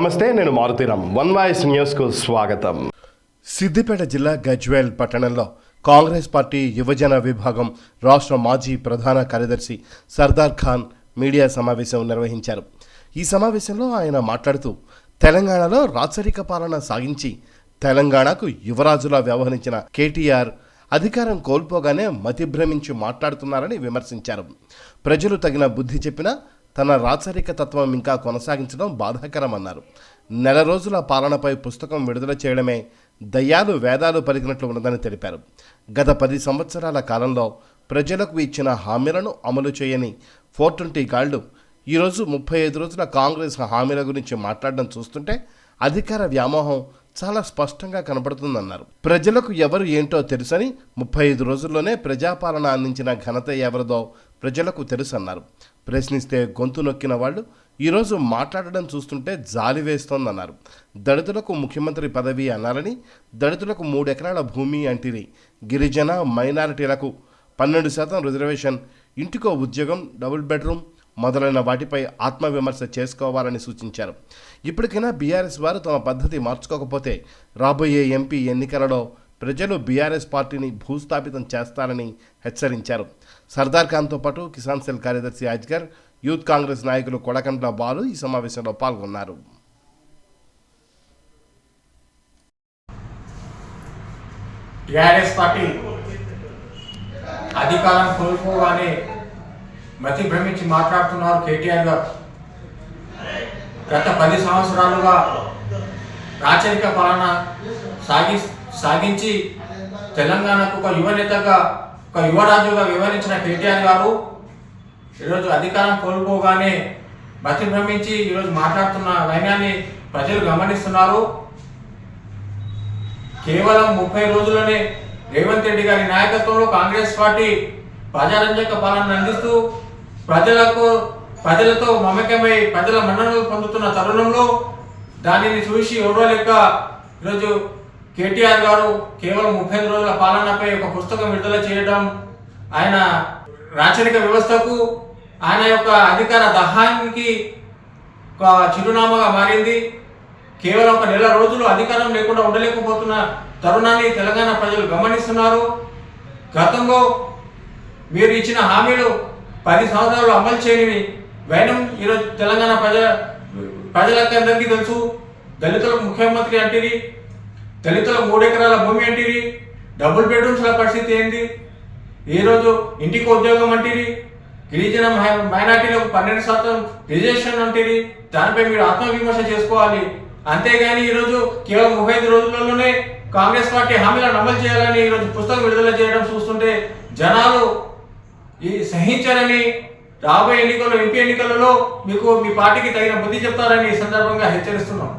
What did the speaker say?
నమస్తే, నేను Maruthi Ram. One voice న్యూస్కు స్వాగతం. సిద్దిపేట జిల్లా గజ్వేల్ పట్టణంలో కాంగ్రెస్ పార్టీ యువజన విభాగం రాష్ట్ర మాజీ ప్రధాన కార్యదర్శి సర్దార్ ఖాన్ మీడియా సమావేశం నిర్వహించారు. ఈ సమావేశంలో ఆయన మాట్లాడుతూ తెలంగాణలో రాచరిక పాలన సాగించి తెలంగాణకు యువరాజులా వ్యవహరించిన కేటీఆర్ అధికారం కోల్పోగానే మతిభ్రమించి మాట్లాడుతున్నారని విమర్శించారు. ప్రజలు తగిన బుద్ధి చెప్పినా తన రాచరిక తత్వం ఇంకా కొనసాగించడం బాధాకరమన్నారు. నెల రోజుల పాలనపై పుస్తకం విడుదల చేయడమే దయ్యాలు వేదాలు పలికినట్లు ఉన్నదని తెలిపారు. గత 10 సంవత్సరాల కాలంలో ప్రజలకు ఇచ్చిన హామీలను అమలు చేయని 420 గాళ్లు ఈరోజు 35 రోజుల కాంగ్రెస్ హామీల గురించి మాట్లాడడం చూస్తుంటే అధికార వ్యామోహం చాలా స్పష్టంగా కనబడుతుందన్నారు. ప్రజలకు ఎవరు ఏంటో తెలుసని 35 రోజుల్లోనే ప్రజాపాలన అందించిన ఘనత ఎవరిదో ప్రజలకు తెలుసన్నారు. ప్రశ్నిస్తే గొంతు నొక్కిన వాళ్ళు ఈరోజు మాట్లాడడం చూస్తుంటే జాలి వేస్తోందన్నారు. దళితులకు ముఖ్యమంత్రి పదవి అన్నారని దళితులకు 3 ఎకరాల భూమి అంటిరి, గిరిజన మైనారిటీలకు 12% రిజర్వేషన్, ఇంటికో ఉద్యోగం, డబుల్ బెడ్రూమ్ మొదలైన వాటిపై ఆత్మవిమర్శ చేసుకోవాలని సూచించారు. ఇప్పటికైనా బీఆర్ఎస్ వారు తమ పద్ధతి మార్చుకోకపోతే రాబోయే ఎంపీ ఎన్నికలలో ప్రజలు బీఆర్ఎస్ పార్టీని భూస్థాపితం చేస్తారని హెచ్చరించారు. సర్దార్ ఖాన్తో పాటు కిసాన్ సెల్ కార్యదర్శి అజ్గర్, యూత్ కాంగ్రెస్ నాయకులు కొడకండ్ల బాలు ఈ సమావేశంలో పాల్గొన్నారు. టీఆర్ఎస్ పార్టీ అధికారం కోల్పోగానే మతి భ్రమించి మాట్లాడుతున్నారు కేటీఆర్ గారు. గత 10 సంవత్సరాలుగా రాచరిక పాలన సాగించి తెలంగాణకు ఒక యువనేతగా, ఒక యువరాజుగా వివరించిన కేటీఆర్ గారు ఈరోజు అధికారం కోల్పోగానే మతి భ్రమించి ఈరోజు మాట్లాడుతున్న వైనాన్ని ప్రజలు గమనిస్తున్నారు. కేవలం 30 రోజుల్లోనే రేవంత్ రెడ్డి గారి నాయకత్వంలో కాంగ్రెస్ పార్టీ ప్రజారంజక పాలన అందిస్తూ ప్రజలతో మమకమై ప్రజల మన్ననలు పొందుతున్న తరుణంలో దానిని చూసి ఓర్వలేక ఈరోజు కేటీఆర్ గారు కేవలం 35 రోజుల పాలనపై ఒక పుస్తకం విడుదల చేయడం ఆయన రాచరిక వ్యవస్థకు, ఆయన యొక్క అధికార దహానికి ఒక చిరునామాగా మారింది. కేవలం ఒక నెల రోజులు అధికారం లేకుండా ఉండలేకపోతున్న తరుణాన్ని తెలంగాణ ప్రజలు గమనిస్తున్నారు. గతంలో మీరు ఇచ్చిన హామీలు 10 సంవత్సరాలు అమలు చేయని వైనం ఈరోజు తెలంగాణ ప్రజలందరికీ తెలుసు. దళితులకు ముఖ్యమంత్రి అంటిరి, దళితులకు 3 ఎకరాల భూమి అంటిరి, డబుల్ బెడ్రూమ్స్ల పరిస్థితి ఏంది, ఈరోజు ఇంటికి ఉద్యోగం అంటిరి, గిరిజన మైనార్టీలకు 12% రిజర్వేషన్ అంటిరి. దానిపై మీరు ఆత్మవిమర్శ చేసుకోవాలి. అంతేగాని ఈరోజు కేవలం 35 రోజులలోనే కాంగ్రెస్ పార్టీ హామీలను అమలు చేయాలని ఈరోజు పుస్తకం విడుదల చేయడం చూస్తుంటే జనాలు సహించారని, రాబోయే ఎన్నికల్లో ఎంపీ ఎన్నికలలో మీకు మీ పార్టీకి తగిన బుద్ధి చెప్తారని ఈ సందర్భంగా హెచ్చరిస్తున్నాం.